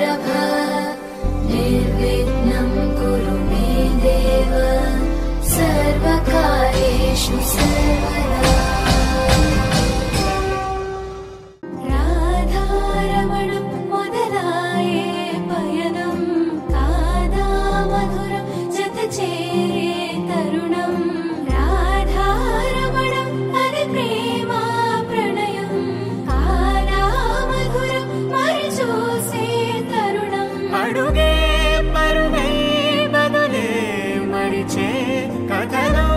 प्रभ निर्विघ्नं कुरु मे देव सर्वकार्येषु सर्वदा। राधारमणं मोदलाये पयनं कादा मधुरं जतचेरे तरुणं राधारमणं हरि प्रेमा प्रणयं कादा मधुरं मरिचूसे तरुणं अडुगे परुगे बदले मरिचे कथलो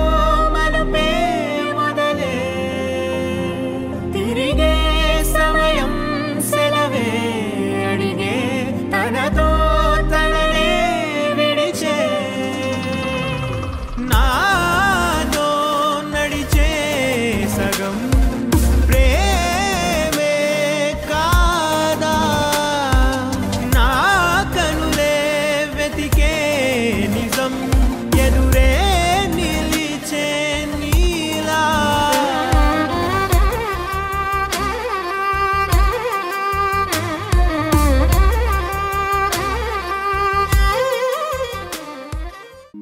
मलपे मोदले तिरिगे समयं सेलवे अडिगे तनतो तनने विडिचे नादो नडिचे सगं प्रेमे कादा ना कनुले वेतिके निजं ఎదురే నిలిచే నీలా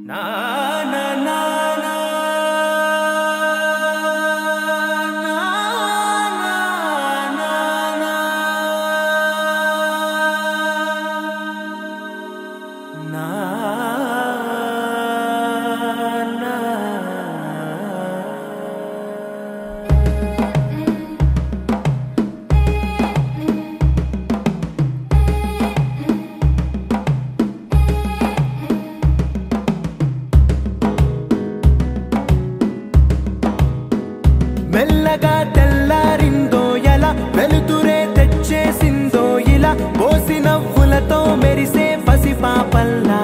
నా నా నా నా మెల్లగా తెల్లారిందో ఎలా వెలుతురే తెచ్చేసిందో ఇలా పోసి నవ్వులతో మెరిసే పసిపాపల్లా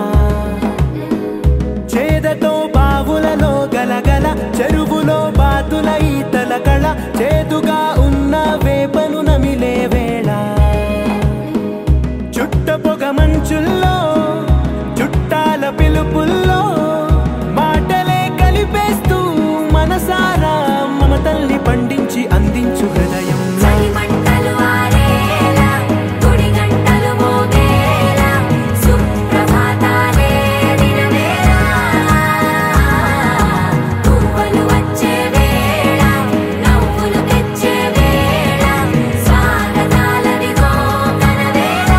చేదతో బావులలో గలగల చెరువులో బాతుల ఈతల కళ చేదుగా ఉన్న వేపను నమిలే వేళ చుట్ట పొగ మంచుల్లో చుట్టాల పిలుపుల్లో మాటలే కలిపేస్తూ మనసారా మమతల్ని పండించి అందించు హృదయం చలిమంటలు ఆరేలా గుడి గంటలు మోగేలా సుప్రభాతాలే దినవేళ పువ్వులు వచ్చే వేళ నవ్వులు తెచ్చే వేళ స్వాగతాలదిగో కనవేళ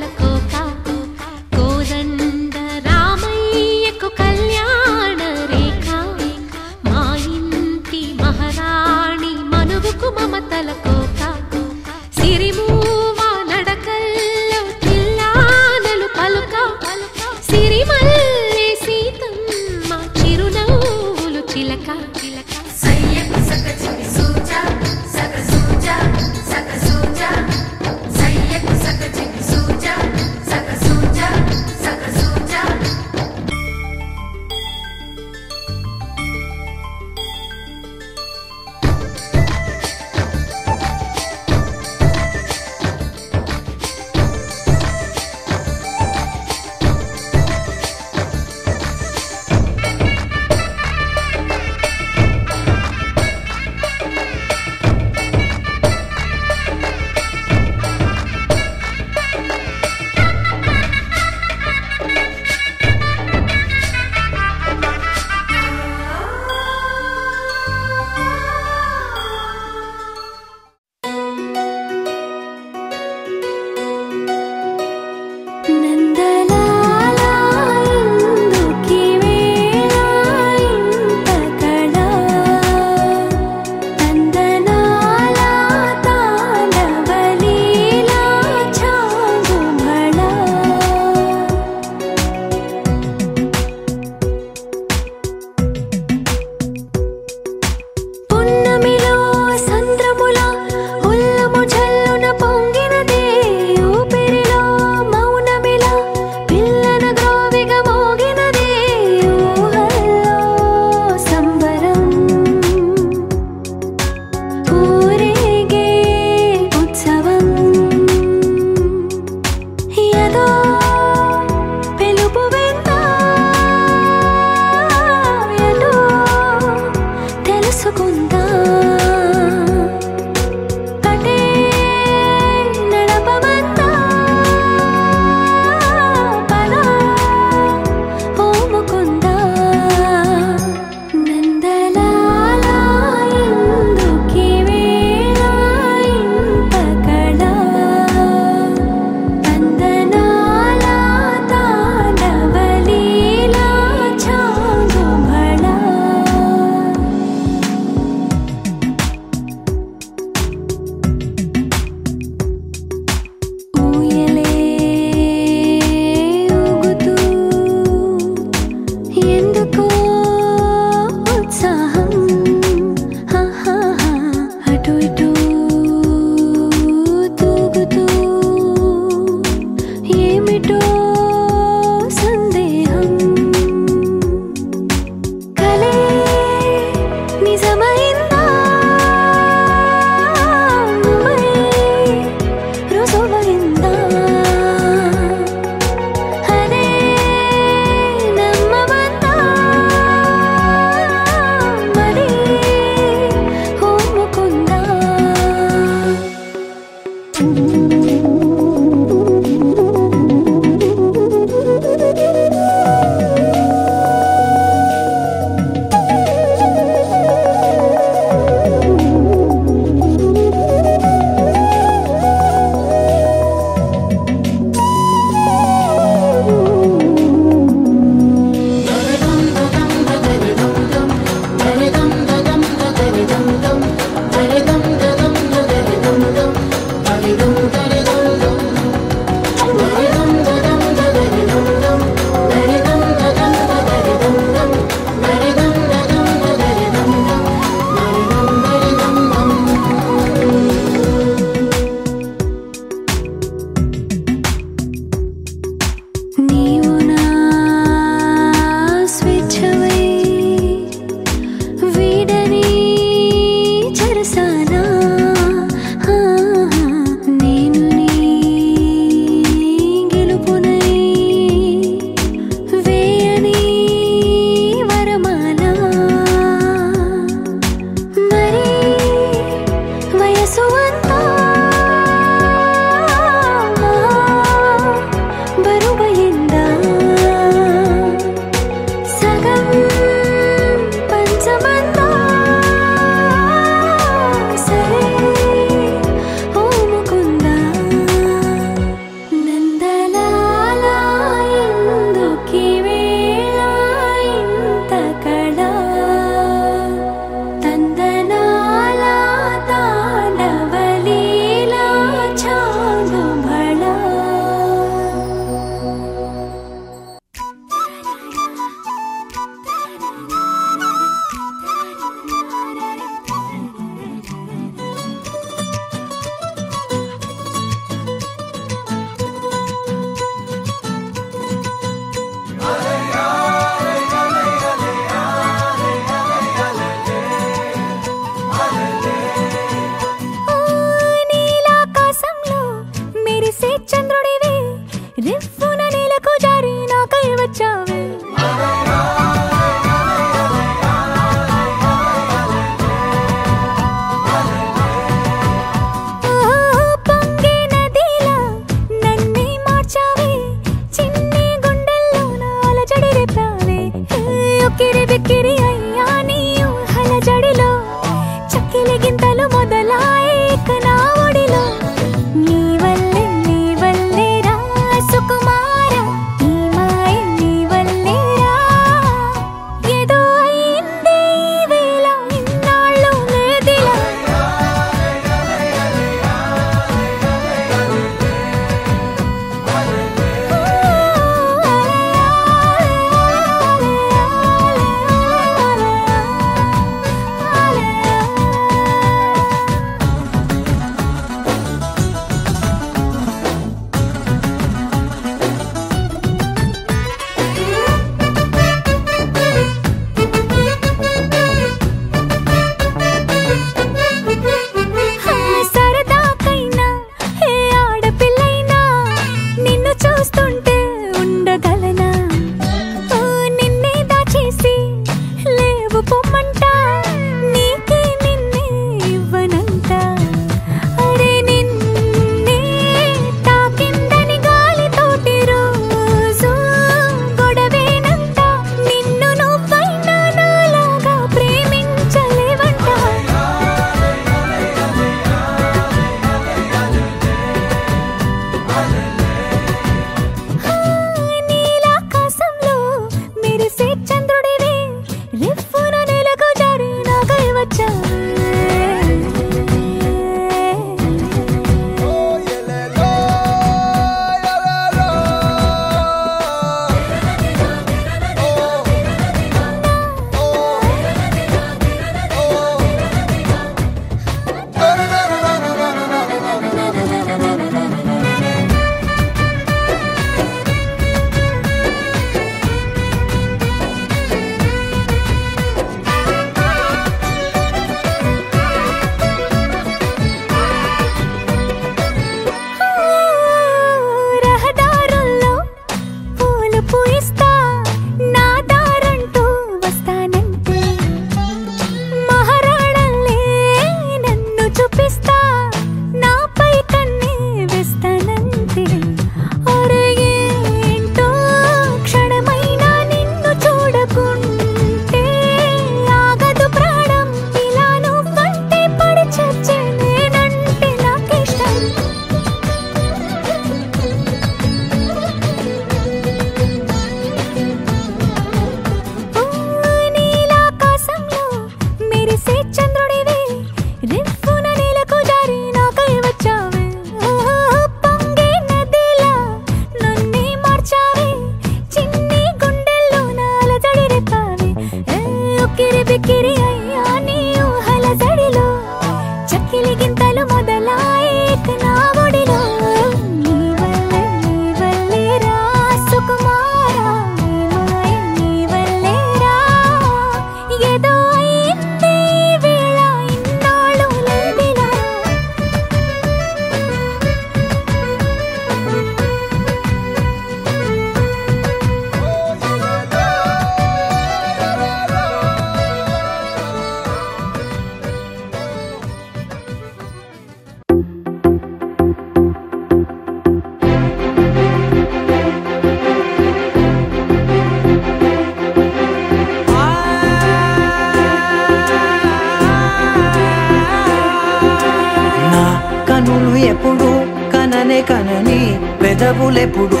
కనులు ఎప్పుడు కననే కనని, పెదవులెప్పుడు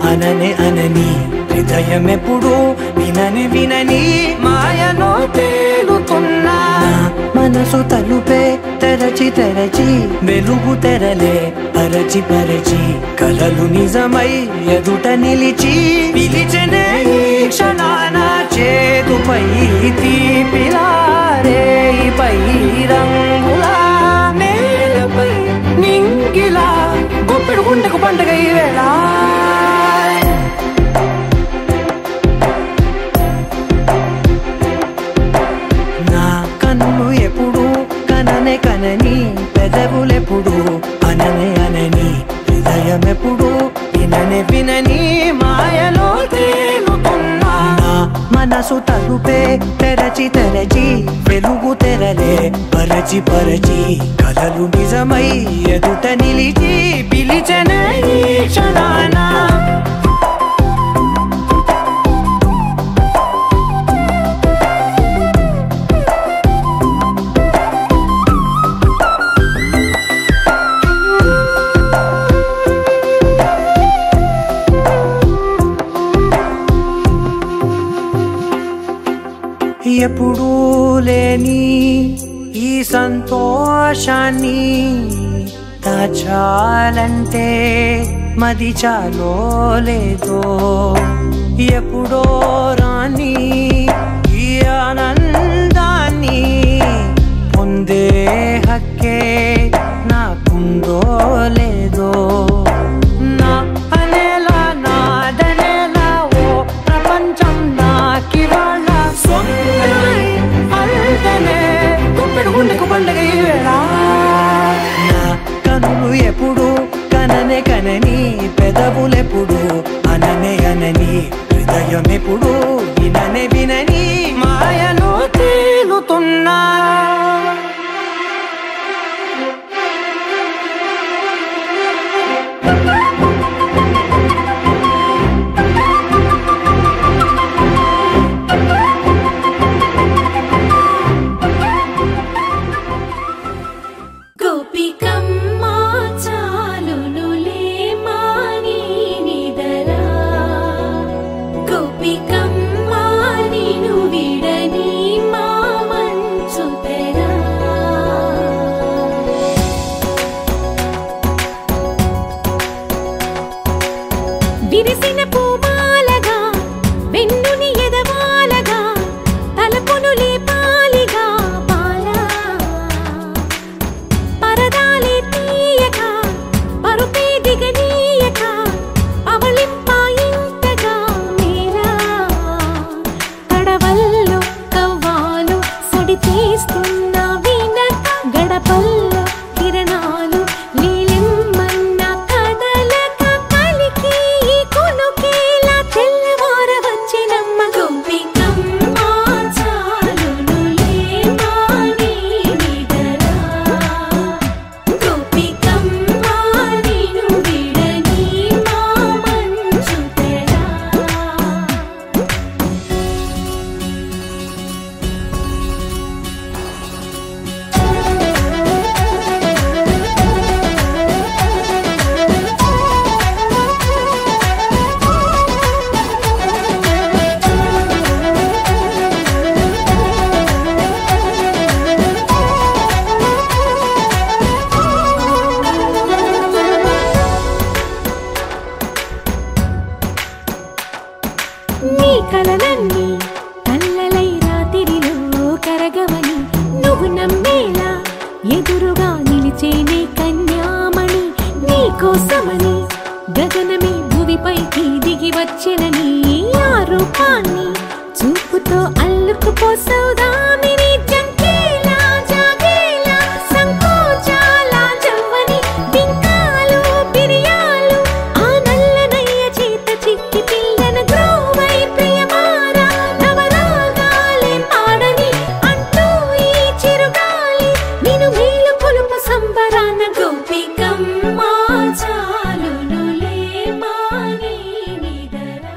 అననే అనని, హృదయం ఎప్పుడు వినని వినని మాయలో తేలుతున్నా. మనసు తలుపే తెరచి తెరచి, వెలుగు తెరలే పరచి పరచి, కలలు నిజమై ఎదుట నిలిచి పిలిచెనే ఈ క్షణాన. చేతుపై తీపిలారేపై రంగులా, నేలపై నింగిలా, గుప్పెడు గుండెకు పండగ ఈ వేళ. నా కన్నులు ఎప్పుడు కననే కనని, పెదవులెప్పుడు అననే అనని, హృదయం ఎప్పుడు విననే వినని మాయలో తేలుతున్నా. మనసు తలుపే తెరచి తెరచి, వెలుగు తెరలే పరచి పరచి, కలలు నిజమై ఎదుట నిలిచి పిలిచెనే ఈ క్షణాన. ఎప్పుడూ లేని ఈ సంతోషాన్ని దాచాలంటే మది చాలో లేదో, ఎప్పుడో రాని ఈ ఆనందాన్ని పొందే హక్కే నాకుందో లేదో. నా అనేలా నాదనేలా ఓ ప్రపంచం నాకివాళ్ళ సొంతమై అల్దనే, గుప్పెడు గుండెకు పండగ ఈ వేళ. నా కనులు ఎప్పుడు కననే కనని, పెదవులెప్పుడు అననే అనని, హృదయం ఎప్పుడు విననే వినని మాయలో తేలుతున్నా. విరిసిన పూమాలగా, వెన్నుని ఎదవాలగా, తలపును లేపాలిగా బాలా. పరదాలే తీయక, పరుపే దిగనీయక, అవలింపాయింతగా మేరా. కడవల్లో కవ్వాలు సడి చేస్తున్న వినక, గడపల్లో కిరణాలు నీలిమ్మన్న కదలక, కలికి ఈ కొనుకేలా తెల్లవార వచ్చినమ్మ. గోపికమ్మ చాలునులే మాని నిదరా, గోపికమ్మ నిను విడని మా మంచు తెరా. నీ కలలన్నీ కల్లలై రాత్రిలో కరగవని, నువ్వు నమ్మేలా ఎదురుగా నిలిచేనే కన్యామణి. నీ కోసమని గగనమే భువిపైకి దిగి వచ్చెనని, ఆ రూపాన్ని చూపుతో అల్లుకుపోసౌదామిని. జంకేలా జాగేలా సంకోచాల జవ్వని, బింకాలు బిరియాలు ఆ నల్లనయ్య చేత చిక్కి పిల్లన గ్రోవై ప్రియమారా. నవరాగాలే పాడని అంటూ ఈ చిరుగాలి, నిన్ను మేలు కొలుపు సంబరాన. గోపికమ్మ చాలునులే మాని నిదరా.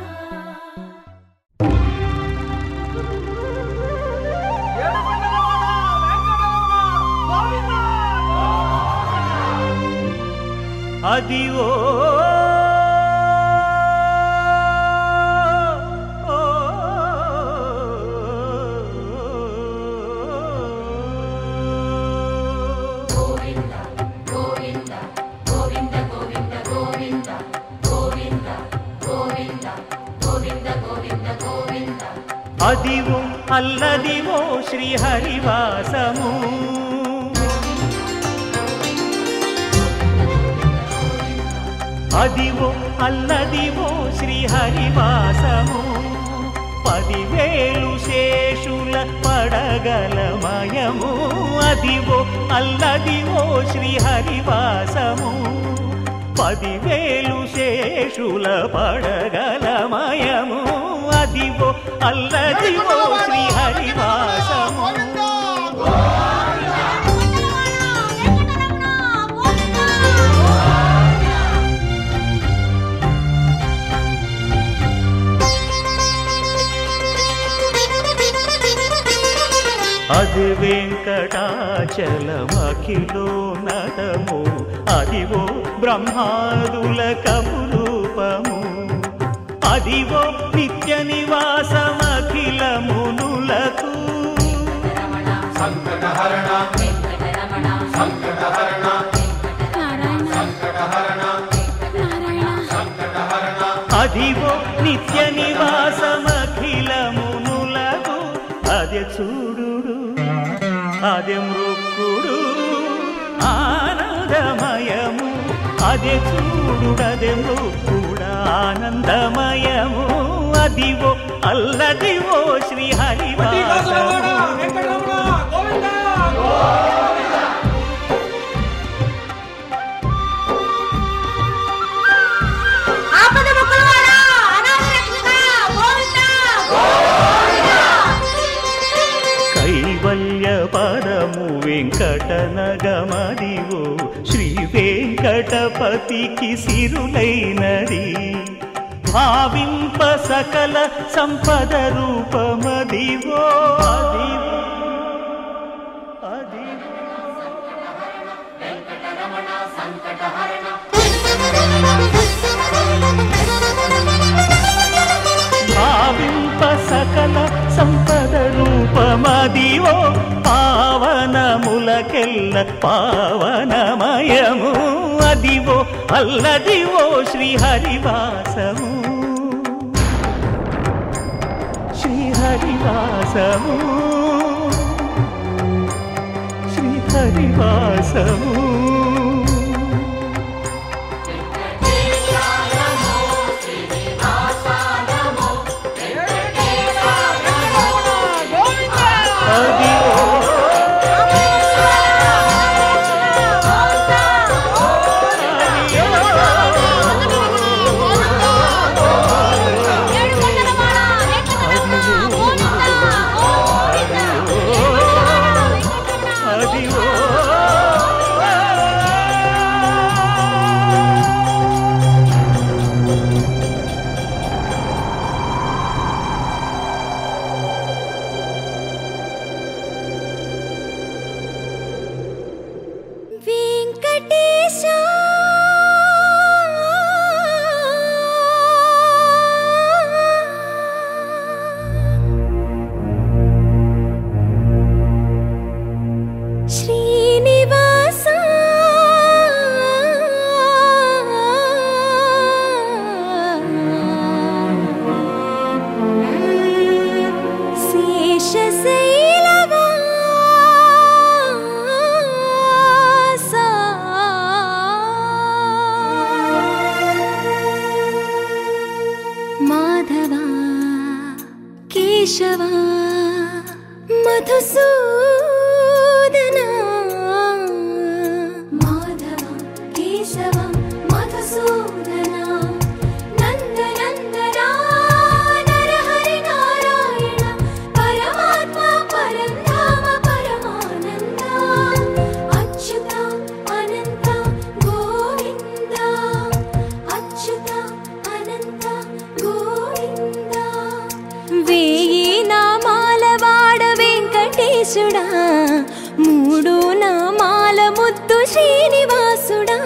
అదివో అదివో అల్లదివో శ్రీహరివాసము అదివో అల్లదివో శ్రీహరివాసము 10,000 శేషుల పడగలమయము అదివో అల్లదివో శ్రీహరివాసము 10,000 శేషుల పడగలమయము అదివో అల్లదివో శ్రీహరివాసము అది వెంకటాచలమఖిలో నటము అదివో బ్రహ్మాదుల కపురూపము అదివో నిత్య నివాసమఖిల మునులకు సంకటహరణ సంకటహరణ అదివో నిత్య నివాసమఖిల మునులకు అదే చూడు అదే మృక్కుడు ఆనందమయము అదే చూడుడదే మృక్కుడ ఆనందమయము అదివో అల్లదివో శ్రీహరివాసము కైవల్య పరము వెంకటనగమదివో శ్రీ వెంకటపతికి సిరులైనది భావింప సకల సంపద రూపమదివో అదివో భావింప సకల సంపద రూపమదివో పావనములకెల్ల పావనమయము అదివో అల్లదివో శ్రీహరివాసము శ్రీహరివాసము శ్రీహరివాసము కేశవ మధుసూదన మాధవ కేశవ మధుసూదన నందనందన నరహరి నారాయణ పరమాత్మ పరంధామ పరమానంద అచ్యుత అనంత గోవింద అచ్యుత అనంత గోవింద వేయి నామాల వాడ వెంకటేశుడా మూడు నామాల ముద్దు శ్రీనివాసుడా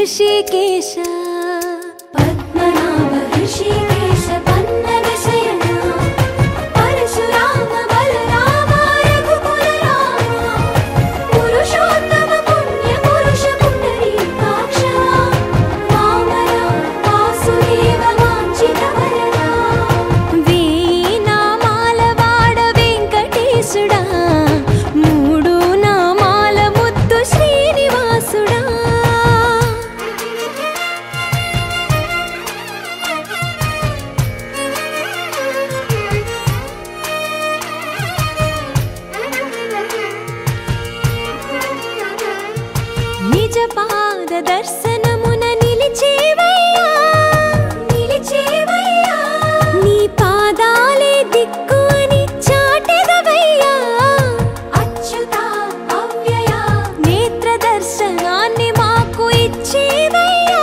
ऋषिकेश पद्मनाभ ऋषिकेश पन्नग शयन परशुराम बलराम रघुकुल राम पुरुषोत्तम पुण्य पुरुष पुंडरीकाक्ष वामन वासुदेव वांछित वरदा वेई नामाल वाड वेंकटेशुడా మూడు నామాల ముద్దు శ్రీనివాసుడా నిజ పాద దర్శనమున నిలిచేవయ్యా నిలిచేవయ్యా నీ పాదాలే దిక్కు అని చాటెదవయ్యా అచ్యుత అవ్యయ నేత్ర దర్శనాన్ని మాకు ఇచ్చేవయ్యా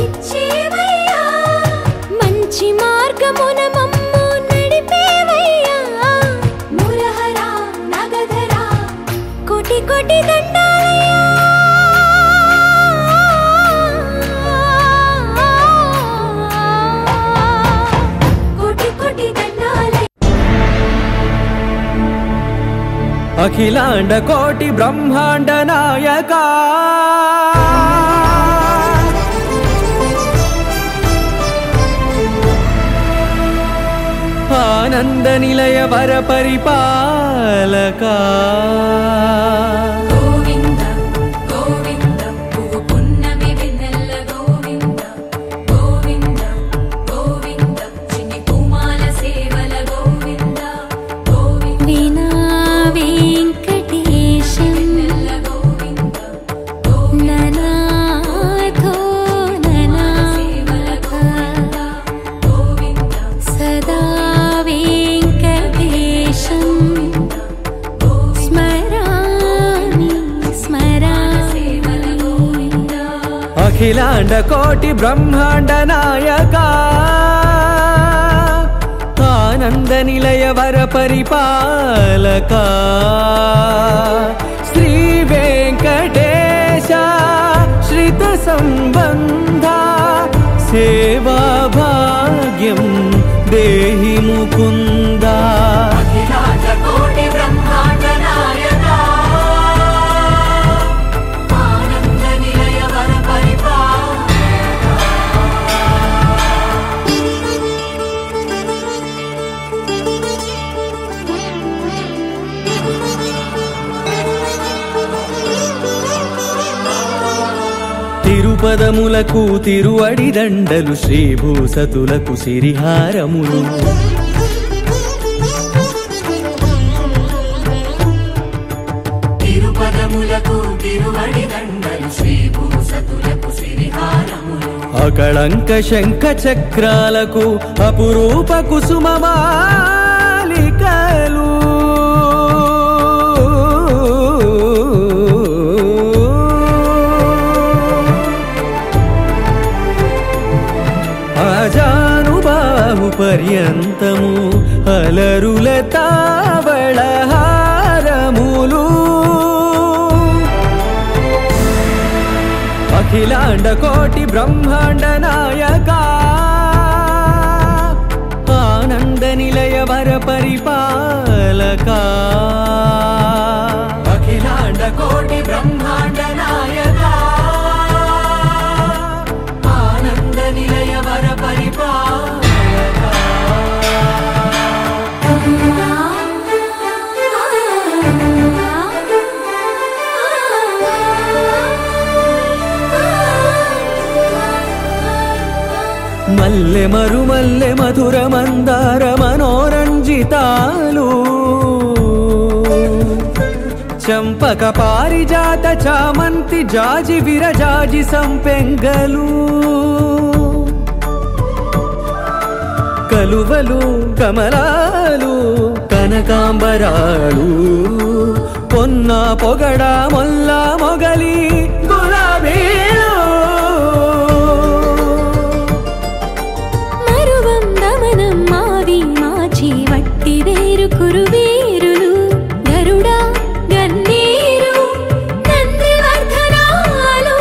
ఇచ్చేవయ్యా మంచి మార్గమున మమ్ము నడిపేవయ్యా మురహర నగధర కోటి కోటి దండాలయ్యా కోటి కోటి దండాలయ్యా అఖిలాండ కోటి బ్రహ్మాండ నాయక ఆనంద నిలయ వర పరిపాలక గోవింద గోవింద పువ్వు పున్నమి వెన్నెల గోవింద గోవింద గోవింద చిన్ని పూమాల సేవల గోవింద గోవింద వీణా వెంకటేశం వెన్నెల గోవింద ననాథో ననా సేవల గోవింద గోవింద సదా వెంకటేశం స్మరామి స్మరామి సేవల గోవింద అఖిలాండ కోటి బ్రహ్మాండ నాయక ఆనంద నిలయ వర పరిపాలక శ్రీ వెంకటేశ శ్రిత సంబంధ సేవా భాగ్యం దేహి ముకుంద అఖిలాండ కోటి బ్రహ్మాండ నాయక ఆనంద నిలయ వర తిరుపదములకు తిరువడి దండలు శ్రీభూసతులకు సిరిహారములు తిరుపదములకు తిరువడి దండలు శ్రీభూసతులకు సిరిహారములు అకళంక శంఖ చక్రాలకు అపురూప కుసుమమాలికలు అజానుబాహు పర్యంతము అలరుల తావళహారములు అఖిలాండ కోటి బ్రహ్మాండ నాయక ఆనంద నిలయ వర పరిపాలక అఖిలాండ కోటి బ్రహ్మాండ నాయక ఆనంద నిలయ వర పరిపాలక మల్లె మరుమల్లె మధుర మందార మనోరంజితాలు చంపక పారిజాత చామంతి జాజి విరజాజి సంపెంగలు కలువలు కమలాలు కనకాంబరాలు పొన్న పొగడ మొల్ల మొగలి గులాబీలు మరువందమనం మావి మాచి వట్టి వేరు కురువేరులు గరుడా గన్నేరు నందివర్ధనాలు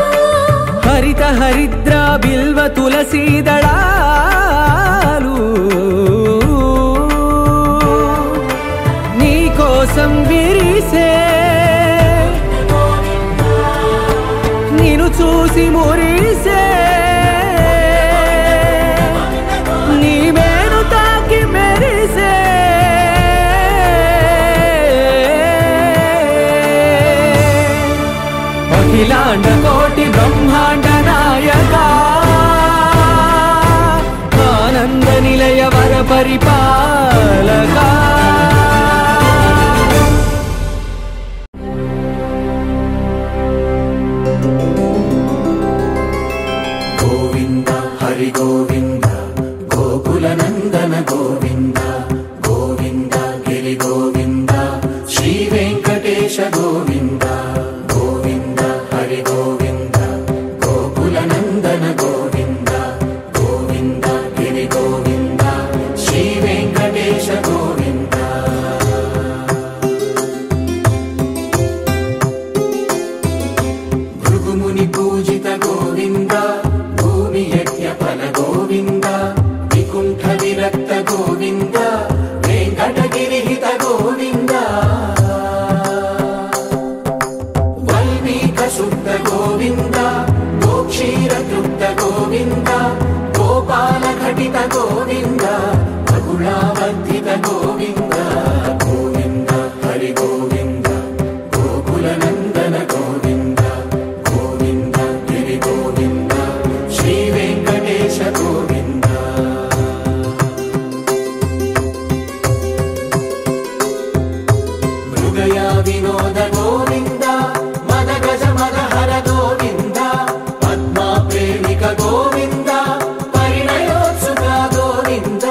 పరిపాలక గోవింద హరి గోవింద గోకుల నందన గోవింద గోవింద గిరి గోవింద శ్రీ వెంకటేశ గోవింద గోవింద హరి గోవింద గోకుల నందన గోవింద గోవింద గిరి గోవింద శ్రీ వెంకటేశ గోవింద భృగుముని పూజిత గోవింద భూమి యజ్ఞ ఫల గోవింద వికుంఠ విరక్త గోవింద వెంకటగిరిహిత గోవింద వల్మీక శుద్ధ గోవింద గోక్షీర తృప్త గోవింద గోపాల ఘటిత గోవింద బహుళావర్ధిత గోవింద గోవింద హరి గోవింద గోకుల నందన గోవింద గోవింద గిరి గోవింద శ్రీ వెంకటేశ గోవింద మృగయా వినోద గోవింద మద గజ మద హర గోవింద పద్మా ప్రేమిక గోవింద పరిణయోత్సుక గోవింద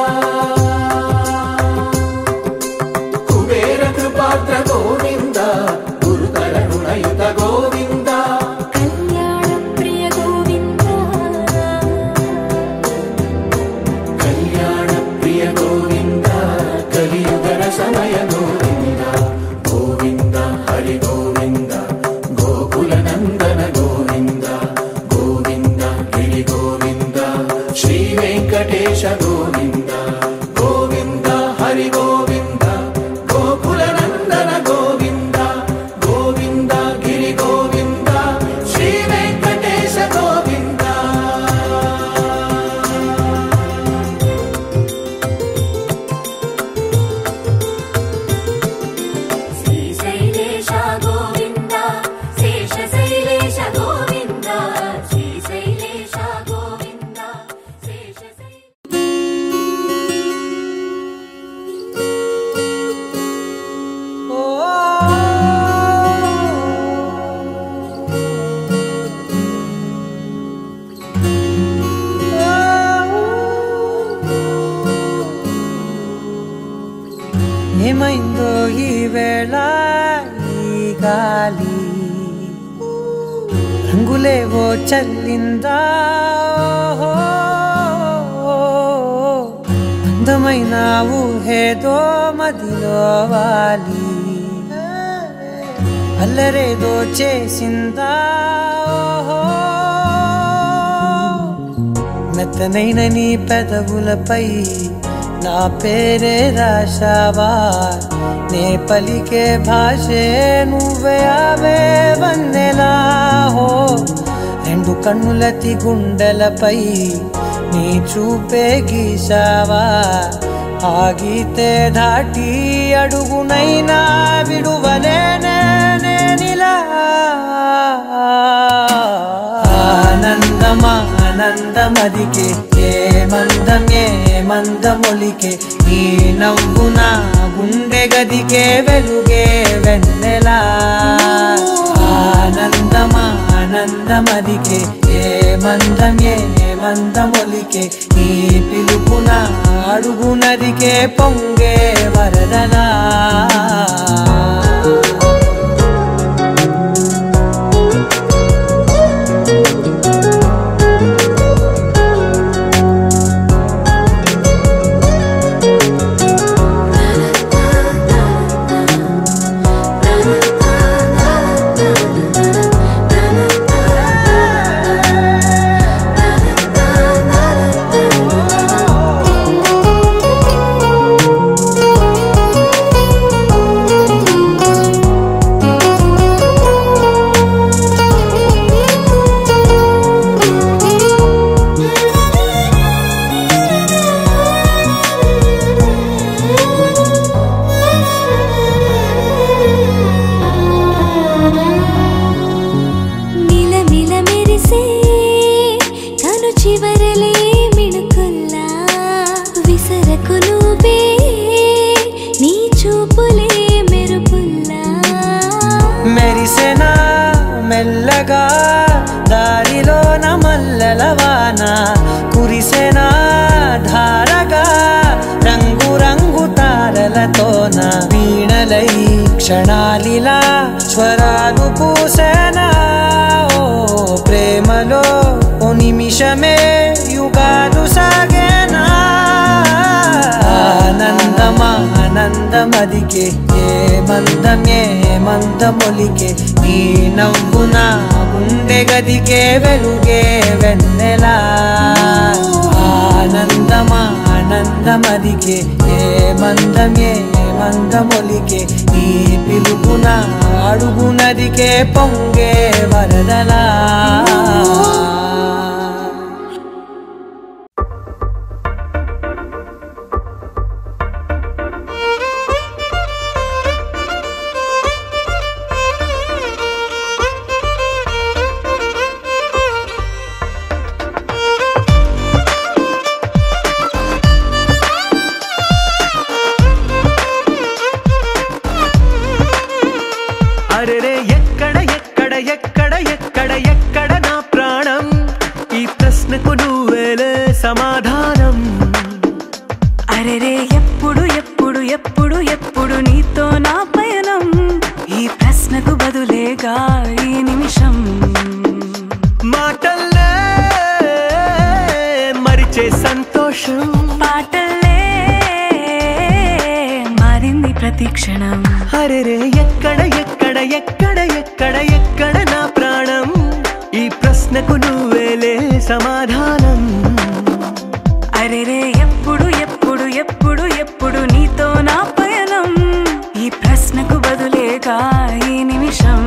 కుబేర కృపాత్ర గోవింద గురుతర రుణయుత గోవింద కళ్యాణ ప్రియ గోవింద కళ్యాణ ప్రియ గోవింద కలియుగర సమయ గోవింద గోవింద హరి గోవింద గోకుల నందన గోవింద గోవింద గిరి గోవింద శ్రీ వెంకటేశ గోవింద గోవింద హరి గోవింద గోకుల నందన గోవింద గోవింద గిరి గోవింద శ్రీ వెంకటేశ గోవింద శ్రీశైలేశ గోవింద శేషశైలేశ గోవింద శ్రీశైలేశ గోవింద శేషశైలేశ ఏమైందో ఈ వేళ ఈ గాలి రంగులేవో చల్లిందా అందమైన ఊహేదో మదిలో వాలి అల్లరేదో చేసిందా మెత్తనైన నీ పెదవులపై నా పేరే రాశావా నే పలికే భాషే నువ్వే అవే వన్నెలా హో రెండు కన్నులతి గుండెలపై నీ చూపే గీశావా ఆగితే దాటి అడుగునైనా విడువలేనే నేనిలా ఆనందమదికే ఏ మందమొలికే నీ నవ్వున గుండె గదికే వెలుగే వెన్నెలా ఆనందమదికే ఏ మందమొలికే నీ పిలుపున అడుగునదికే పొంగే వరదలా స్వరాలతోన వీణలై క్షణాలిలా స్వరాలు పూసనా ఓ ప్రేమలో ఓ నిమిషమే యుగాలు సాగేనా ఆనందమదికే ఏ మందమొలికే నీ నవ్వున గుండె గదికే వెలుగే వెన్నెలా ఆనందమదికే ఏ మందమొలికే నీ పిలుపున అడుగునదికే పొంగే వరదలా ఎక్కడ నా ప్రాణం ఈ ప్రశ్నకు నువ్వేలే సమాధానం అరెరే ఎప్పుడు ఎప్పుడు ఎప్పుడు ఎప్పుడు నీతో నా పయనం ఈ ప్రశ్నకు బదులేగా ఈ నిమిషం మాటల్లే మరిచే సంతోషం పాటల్లే మారింది ప్రతి క్షణం అరెరే ఎక్కడ నా ప్రాణం ఈ ప్రశ్నకు నువ్వేలే సమాధానం అరెరే ఎప్పుడు ఎప్పుడు ఎప్పుడు ఎప్పుడు నీతో నా పయనం ఈ ప్రశ్నకు బదులేగా ఈ నిమిషం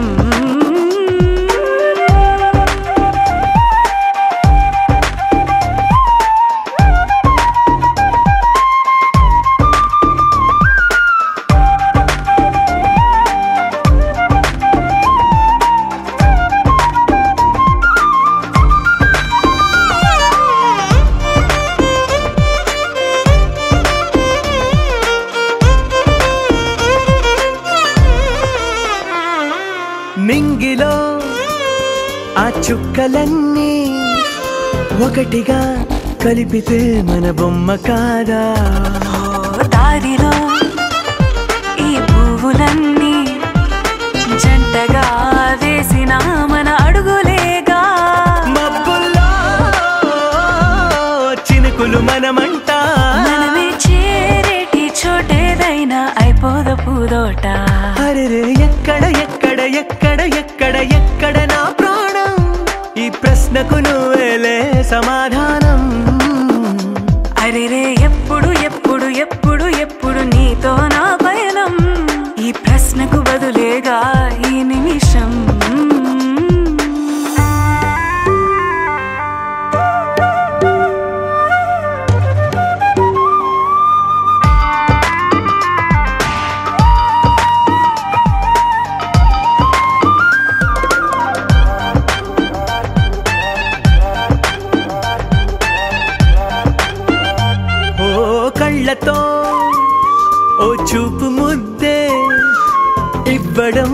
మింగిలో ఆ చుక్కలన్నీ ఒకటిగా కలిపితే మన బొమ్మ కాదా దారిలో ఈ పువ్వులన్నీ జంటగా వేసిన మన అడుగులేగా మబ్బుల్లో చినుకులు మనమంట మనమే చేరేటి చోటేదైనా అయిపోదు పూదోట అరెరే ఎక్కడ నా ప్రాణం ఈ ప్రశ్నకు నువ్వేలే సమాధానం అరెరే ఎప్పుడు ఎప్పుడు ఎప్పుడు ఎప్పుడు నీతో నా పయనం ఈ ప్రశ్నకు బదులేగా ఈ నిమిషం కళ్ళతో ఓ చూపు ముద్దే ఇవ్వడం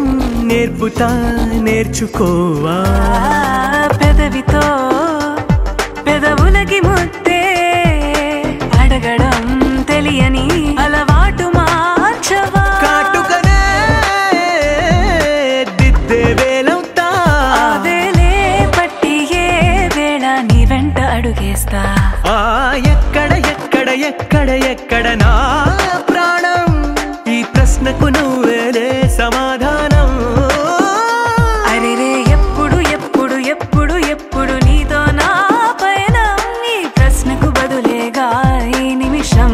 నేర్చుకోవా పెదవితో పెదవులకి ముద్దే అడగడం తెలియని అలవాటు మార్చవా కాటుకనే దిద్దే వేలవుతా వేలే పట్టి ఏ వేళ నీ వెంట అడుగేస్తా ఎక్కడ నా ప్రాణం ఈ ప్రశ్నకు నువ్వేలే సమాధానం అరెరే ఎప్పుడు ఎప్పుడు ఎప్పుడు ఎప్పుడు నీతో నా పయనం ఈ ప్రశ్నకు బదులేగా ఈ నిమిషం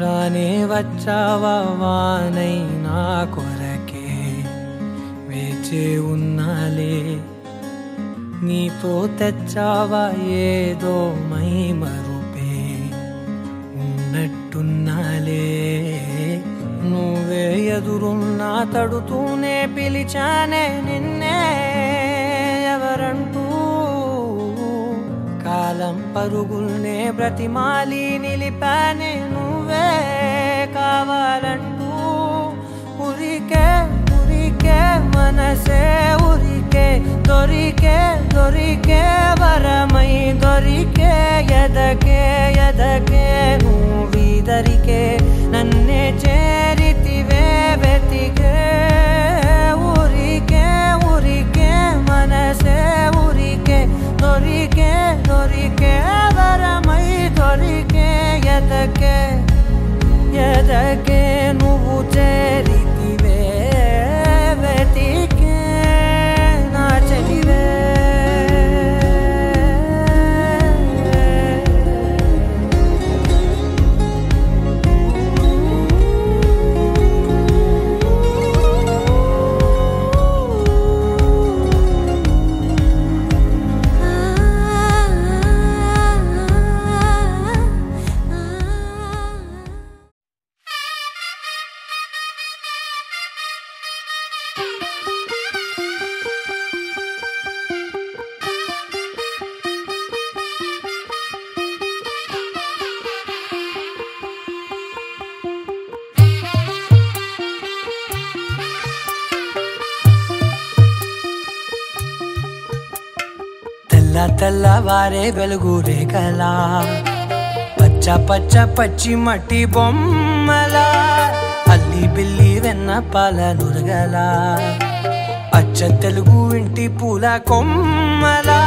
రానే వచ్చావా వానై నా కొరకే వేచే ఉన్నాలే నీతో తెచ్చావా ఏదో మై మరుపే ఉన్నట్టున్నాలే ఎదురున్నా తడుతూనే పిలిచానే నిన్నే ఎవరంటూ కాలం పరుగుల్నే బ్రతిమాలి నిలిపానే నువ్వే కావాలంటూ ఉరికే ఉరికే మనసే ఉరికే దొరికే దొరికే వరమై దొరికే ఎదకే ఎదకే నువ్విదరికే నన్నే చేరితివే వెతికే ఉరికే ఉరికే మనసే ఉరికే దొరికే దొరికే వరమై దొరికే ఎదకే ఎదకే నువ్వు చేరితివే వెతికే నా చెలివే తెల్లవారే వెలుగు రేఖలా పచ్చ పచ్చ పచ్చి మట్టి బొమ్మలా అల్లి బిల్లి వెన్న పాల నురగలా అచ్చ తెలుగు ఇంటి పూల కొమ్మలా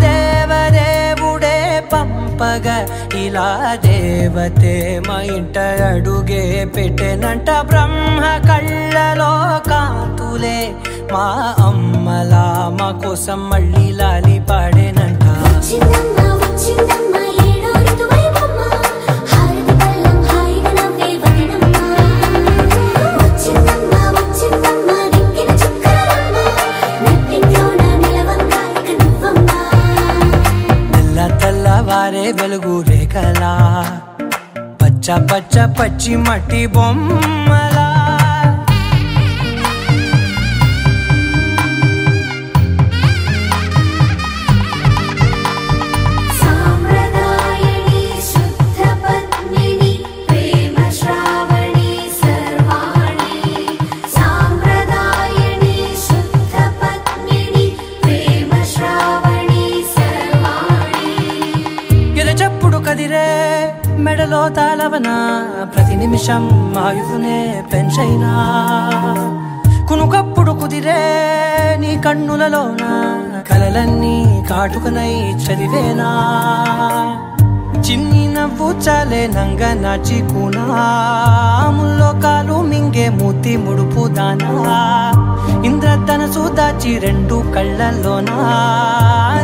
దేవదేవుడే పంపగా ఇలా దేవతే మా ఇంట అడుగే పెట్టెనంట బ్రహ్మ కళ్ళలో కాంతులే మా అమ్మలా మా కోసం మళ్ళీ లాలి పాడేనంట తెల్లవారే వెలుగు రేఖలా పచ్చ పచ్చ పచ్చి మట్టి బొమ్మలా మెడలో తాళవన ప్రతి నిమిషం ఆయుధునే పెంచైనా కునుకప్పుడు కుదిరే నీ కన్నులలోన కలలన్నీ కాటుకనై చదివేనా చిన్ని నవ్వు చాలే నంగ నాచి కూనాముల్లో కాలు మింగే మూతి ముడుపు దానా ఇంద్రధనసు దాచి రెండు కళ్ళల్లోనా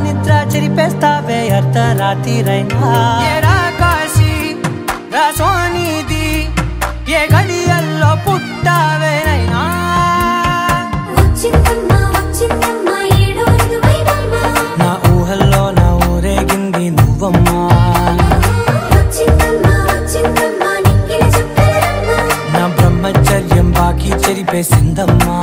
నిద్ర చెరిపేస్తావే అర్ధరాత్రిరైనా సోనిది ఏ గడియల్లో పుట్టావేనైనా నా ఊహల్లో నా ఊరేగింది నువ్వమ్మా నా బ్రహ్మచర్యం బాకీ చెరిపేసిందమ్మా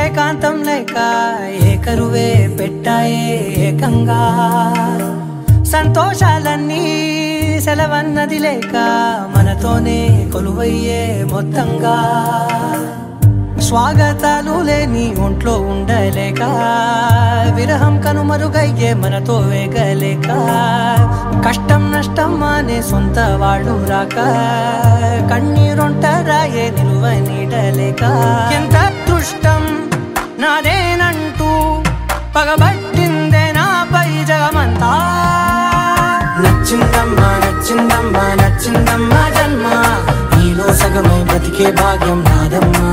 ఏకాంతం లేక ఏకరువే పెట్టాయే ఏకంగా సంతోషాలన్నీ సెలవన్నది లేక మనతోనే కొలువయ్యే మొత్తంగా స్వాగతాలు లేని ఒంట్లో ఉండలేక విరహం కనుమరుగయ్యే మనతో వేగలేక కష్టం నష్టం అనే సొంత వాళ్ళు రాక కన్నీరొంటరాయే నిలువ నీడలేక ఎంత అదృష్టం నాదేనంటూ పగబట్టిందే నాపై జగమంతా నచ్చిందమ్మా నచ్చిందమ్మా నచ్చిందమ్మా జన్మ నీలో సగమై బ్రతికే భాగ్యం నాదమ్మా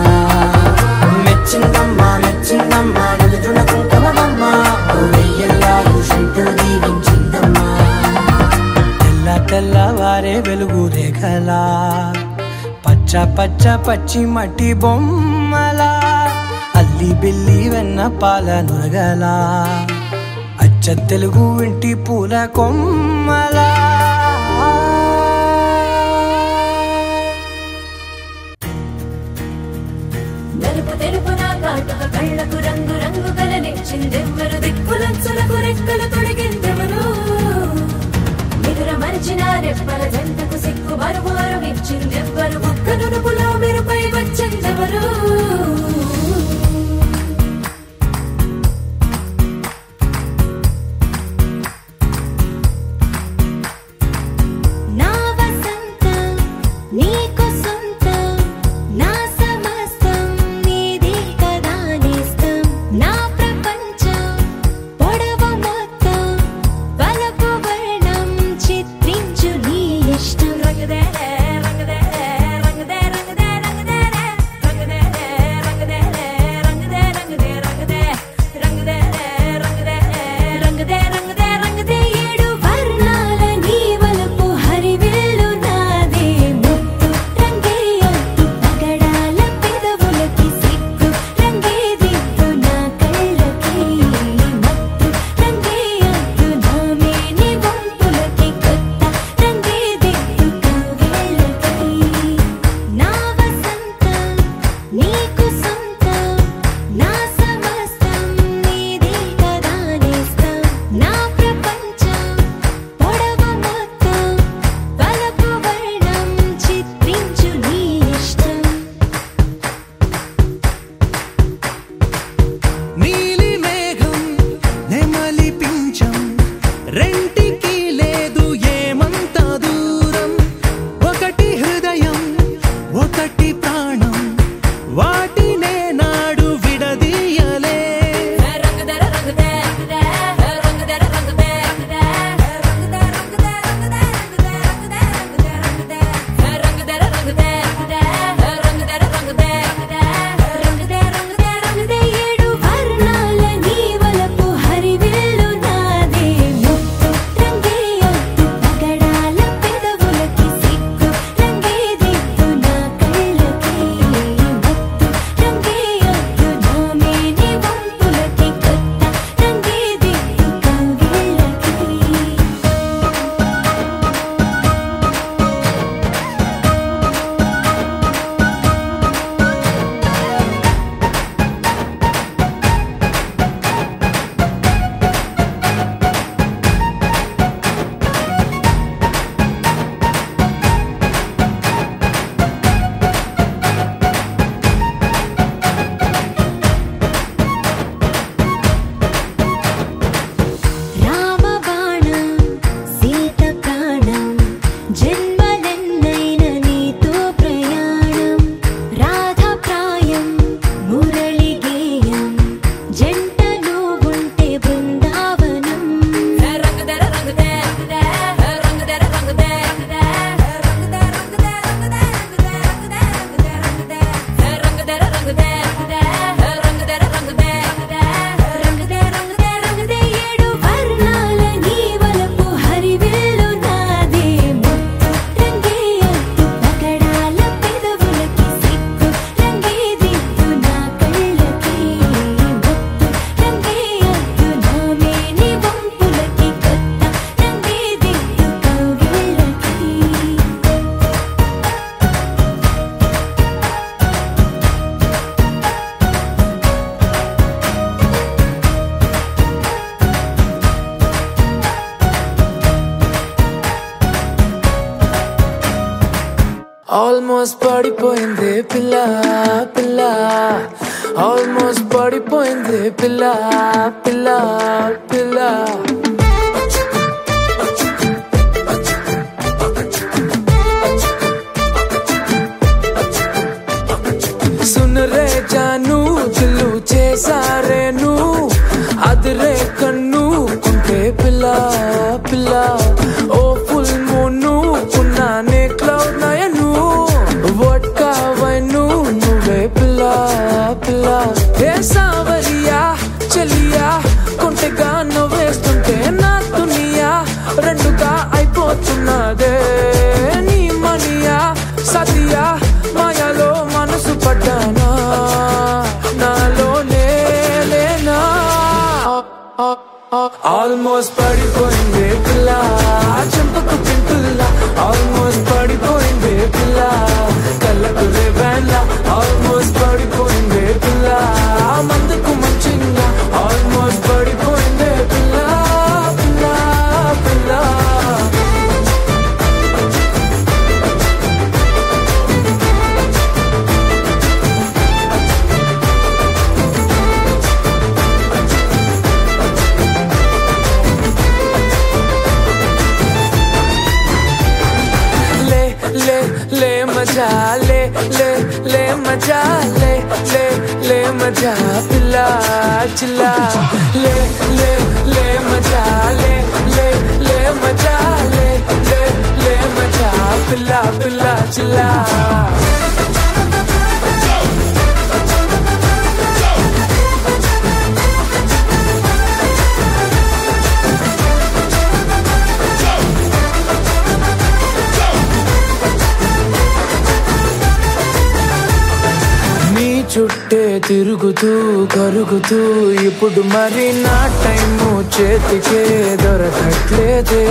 మెచ్చిందమ్మా మెచ్చిందమ్మా నిలుచున కుంకుమమ్మా వెయ్యల్లా షంటూ దీవించిందమ్మా తెల్లవారే వెలుగు రేఖలా పచ్చ పచ్చ పచ్చి మట్టి బొమ్మలా అల్లి బిల్లి వెన్న పాల నురగలా అచ్చ తెలుగు ఇంటి పూల కొమ్మలా నలుపు తెలుపు నా కాటుక కళ్ళకు రంగు రంగు కలనిచ్చిందెవ్వరు దిక్కులంచులకు రెక్కలు తొడిగిందెవరు నిదుర మరిచిన రెప్పల జంటకు సిక్కు మరుమారు ఇచ్చిందెవ్వరు ఒక్క నునుపులో మెరుపై వచ్చిందెవరు Almost పడిపోయింది పిల్ల పిల్ల Almost పడిపోయింది పిల్ల పిల్ల పిల్ల सुन रे जानू दिलू చేసారే ను అదరే కన్ను కుంటే పిల్ల పిల్ల ఓ ఫుల్ మూను పున్నానే క్లౌడ్ నయను వడ్కా వైను నువ్వే పిల్ల పిల్ల ఏ సావరియా చలియా కొంటెగా నవ్వేస్తుంటే మజా లే లే లే మజా లే లే లే మజా పిల్ల చిల్లా లే లే లే మజా లే లే లే మజా లే లే లే మజా పిల్ల పిల్ల చిల్లా చుట్టే తిరుగుతూ కరుగుతూ ఇప్పుడు మరి నా టైము చేతికే దొరకట్లేదే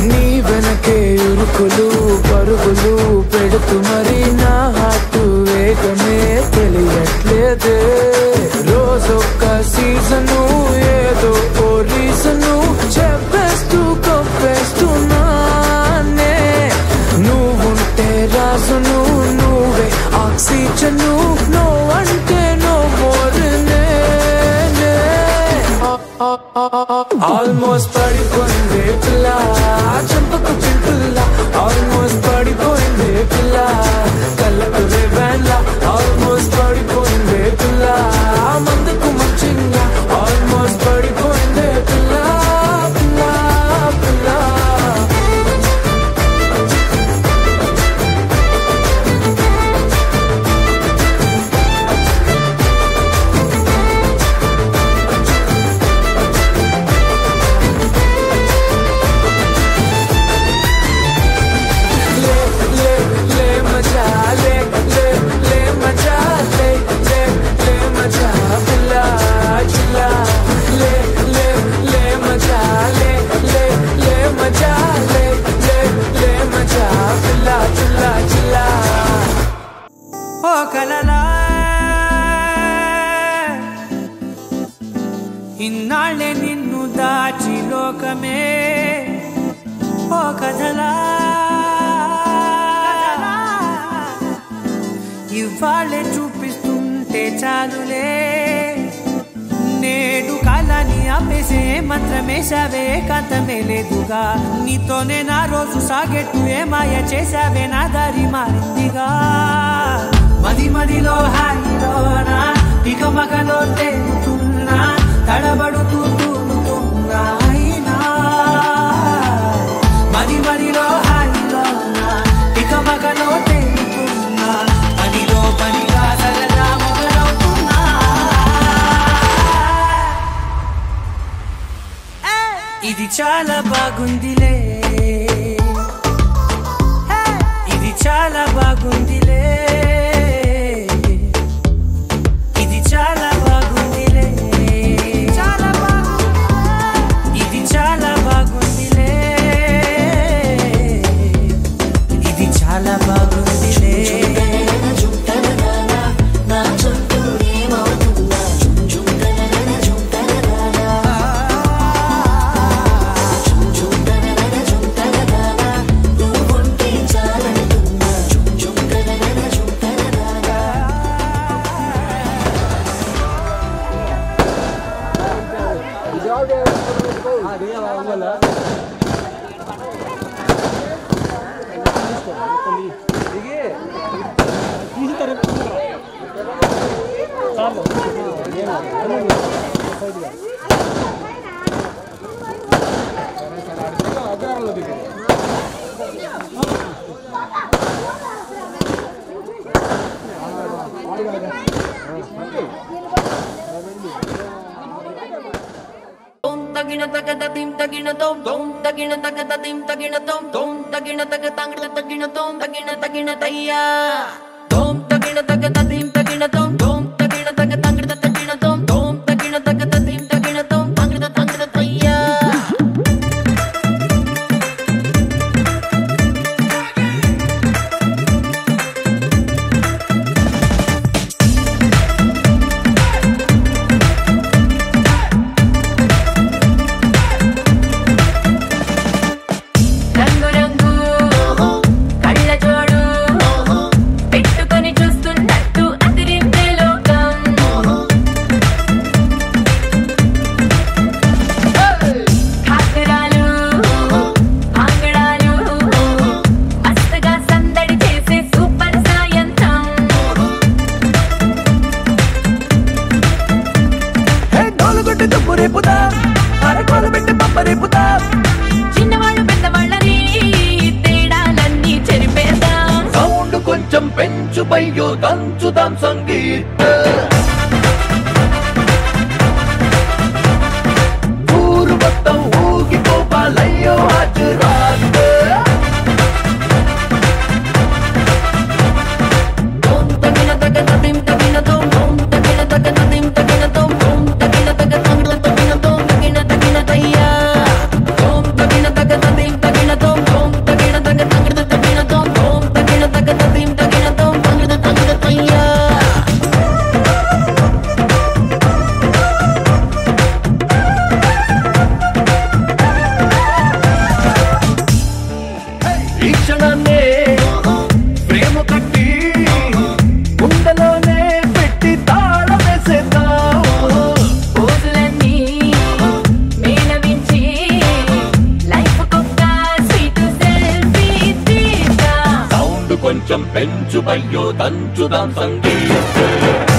నీ వెనకే ఉరుకులు పరుగులు పెడుతూ మరి నా హార్ట్ వేగమే తెలియట్లేదే రోజొక్క సీజను ఏదో ఓ రీజను చెప్పేస్తూ కప్పేస్తున్నానే నువ్వుంటే రాసును నువ్వే ఆక్సిజను అంటే నో మోర్ ఆల్మోస్ట్ పడిపోయిందే పిల్ల చంపకు చింపుల్లా ఆల్మోస్ట్ పడిపోయిందే పిల్ల కళ్ళకు రేవెన్లా ఆల్మోస్ట్ పడిపోయిందే పిల్ల మందుకు మంచిగా ఆల్మోస్ట్ పడిపోయిందే పిల్ల పిల్ల పిల్ల ఇన్నాళ్ళే నిన్ను దాచి లోకమే ఓ కథలా ఇవాళ్ళే చూపిస్తుంటే చాలులే నేడు కాలాన్ని ఆపేసే మంత్రమేసావే కాంతమే లేదుగా నీతోనే నా రోజు సాగెట్టు ఏ మాయ చేసావే నా దారి మారిందిగా మది మదిలో హాయిలోనా ఇక మగలో తేలుతున్నా తడబడుతూ తూలుతున్నా మది మదిలో హాయిలోనా ఇక మగలో తేలుతున్నా పనిలో పనిగా సరదా మొదలవుతున్నా ఇది చాలా బాగుందిలే ఇది చాలా బాగుందిలే ఇది చాలా బాగుందిలే ఇది చాలా బాగుందిలే ఇది చాలా బాగుందిలే తగిన తగద తిం తగిన తోం తోం తగిన తగద తిం తగిన తోం తోం తగిన తగ తంగడ తగిన తోం తగిన తగిన తయ్యా తోం తగిన తగద తిం తగిన తోం తోం తగిన తగ తంగడ తగిన తోం తోం తగిన తగద తిం తగిన తోం తంగడ తంగడ తయ్యా పెట్టుకొని చూస్తున్నట్టు అదిరిందే బయ్యో దంచుదాం సంగీత్ ఊరు మొత్తం ఊగిపోవాలయ్యో హాజరాత్ కొంచెం పెంచు బయ్యో దంచుదాం సంగీత్